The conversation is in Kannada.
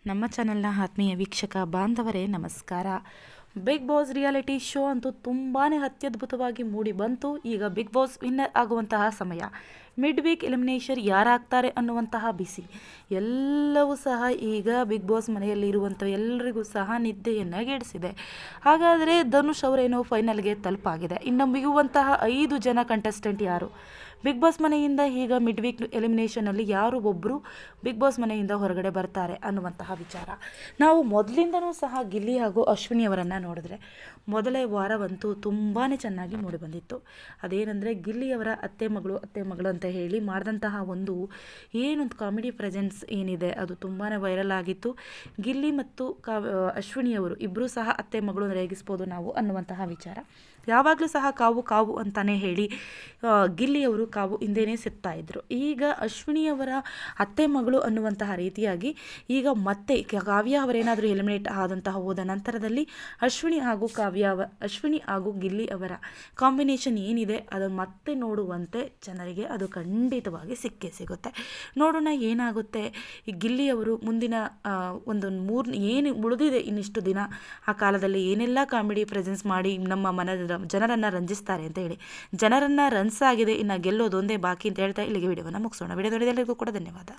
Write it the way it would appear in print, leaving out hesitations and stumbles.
ನಮ್ಮ ಚಾನೆಲ್ನ ಆತ್ಮೀಯ ವೀಕ್ಷಕ ಬಾಂಧವರೇ ನಮಸ್ಕಾರ. ಬಿಗ್ ಬಾಸ್ ರಿಯಾಲಿಟಿ ಶೋ ಅಂತೂ ತುಂಬಾ ಅತ್ಯದ್ಭುತವಾಗಿ ಮೂಡಿ ಬಂತು. ಈಗ ಬಿಗ್ ಬಾಸ್ ವಿನ್ನರ್ ಆಗುವಂತಹ ಸಮಯ. ಮಿಡ್ ವೀಕ್ ಎಲಿಮಿನೇಷನ್ ಯಾರಾಗ್ತಾರೆ ಅನ್ನುವಂತಹ ಬಿಸಿ ಎಲ್ಲವೂ ಸಹ ಈಗ ಬಿಗ್ ಬಾಸ್ ಮನೆಯಲ್ಲಿ ಇರುವಂಥ ಎಲ್ಲರಿಗೂ ಸಹ ನಿದ್ದೆಯನ್ನು ಗೆಡಿಸಿದೆ. ಹಾಗಾದರೆ ಧನುಷ್ ಅವರೇನೋ ಫೈನಲ್ಗೆ ತಲುಪಾಗಿದೆ. ಇನ್ನು ಮಿಗುವಂತಹ 5 ಜನ ಕಂಟೆಸ್ಟೆಂಟ್ ಯಾರು? ಬಿಗ್ ಬಾಸ್ ಮನೆಯಿಂದ ಈಗ ಮಿಡ್ ವೀಕ್ ಎಲಿಮಿನೇಷನಲ್ಲಿ ಯಾರು ಒಬ್ಬರು ಬಿಗ್ ಬಾಸ್ ಮನೆಯಿಂದ ಹೊರಗಡೆ ಬರ್ತಾರೆ ಅನ್ನುವಂತಹ ವಿಚಾರ. ನಾವು ಮೊದಲಿಂದನೂ ಸಹ ಗಿಲ್ಲಿ ಹಾಗೂ ಅಶ್ವಿನಿ ಅವರನ್ನು ನೋಡಿದ್ರೆ ಮೊದಲೇ ವಾರವಂತೂ ತುಂಬಾ ಚೆನ್ನಾಗಿ ಮೂಡಿ ಬಂದಿತ್ತು. ಅದೇನೆಂದರೆ ಗಿಲ್ಲಿಯವರ ಅತ್ತೆ ಮಗಳು ಅಂತ ಹೇಳಿ ಮಾಡಿದಂತಹ ಒಂದು ಏನೊಂದು ಕಾಮಿಡಿ ಪ್ರೆಸೆನ್ಸ್ ಏನಿದೆ ಅದು ತುಂಬಾ ವೈರಲ್ ಆಗಿತ್ತು. ಗಿಲ್ಲಿ ಮತ್ತು ಅಶ್ವಿನಿಯವರು ಇಬ್ಬರೂ ಸಹ ಅತ್ತೆ ಮಗಳು ರೇಗಿಸ್ಬೋದು ನಾವು ಅನ್ನುವಂತಹ ವಿಚಾರ. ಯಾವಾಗಲೂ ಸಹ ಕಾವು ಅಂತಾನೆ ಹೇಳಿ ಗಿಲ್ಲಿಯವರು ಕಾವು ಹಿಂದೆಯೇ ಸಿಗ್ತಾ ಇದ್ರು. ಈಗ ಅಶ್ವಿನಿಯವರ ಅತ್ತೆ ಮಗಳು ಅನ್ನುವಂತಹ ರೀತಿಯಾಗಿ ಈಗ ಮತ್ತೆ ಕಾವ್ಯ ಅವರೇನಾದರೂ ಎಲಿಮಿನೇಟ್ ಆದಂತಹ ಹೋದ ನಂತರದಲ್ಲಿ ಅಶ್ವಿನಿ ಹಾಗೂ ಗಿಲ್ಲಿ ಅವರ ಕಾಂಬಿನೇಷನ್ ಏನಿದೆ ಅದನ್ನು ಮತ್ತೆ ನೋಡುವಂತೆ ಜನರಿಗೆ ಅದು ಖಂಡಿತವಾಗಿ ಸಿಕ್ಕೇ ಸಿಗುತ್ತೆ. ನೋಡೋಣ ಏನಾಗುತ್ತೆ. ಈ ಗಿಲ್ಲಿಯವರು ಮುಂದಿನ ಒಂದು ಏನು ಉಳಿದಿದೆ ಇನ್ನಿಷ್ಟು ದಿನ ಆ ಕಾಲದಲ್ಲಿ ಏನೆಲ್ಲ ಕಾಮಿಡಿ ಪ್ರೆಸೆನ್ಸ್ ಮಾಡಿ ನಮ್ಮ ಜನರನ್ನು ರಂಜಿಸ್ತಾರೆ ಅಂತ ಹೇಳಿ. ಜನರನ್ನು ರನ್ಸ್ ಆಗಿದೆ, ಇನ್ನು ಗೆಲ್ಲೋದು ಒಂದೇ ಬಾಕಿ ಅಂತ ಹೇಳ್ತಾ ಇಲ್ಲಿಗೆ ವಿಡಿಯೋವನ್ನು ಮುಗಿಸೋಣ. ವಿಡಿಯೋ ನೋಡಿದ ಎಲ್ಲರಿಗೂ ಕೂಡ ಧನ್ಯವಾದ.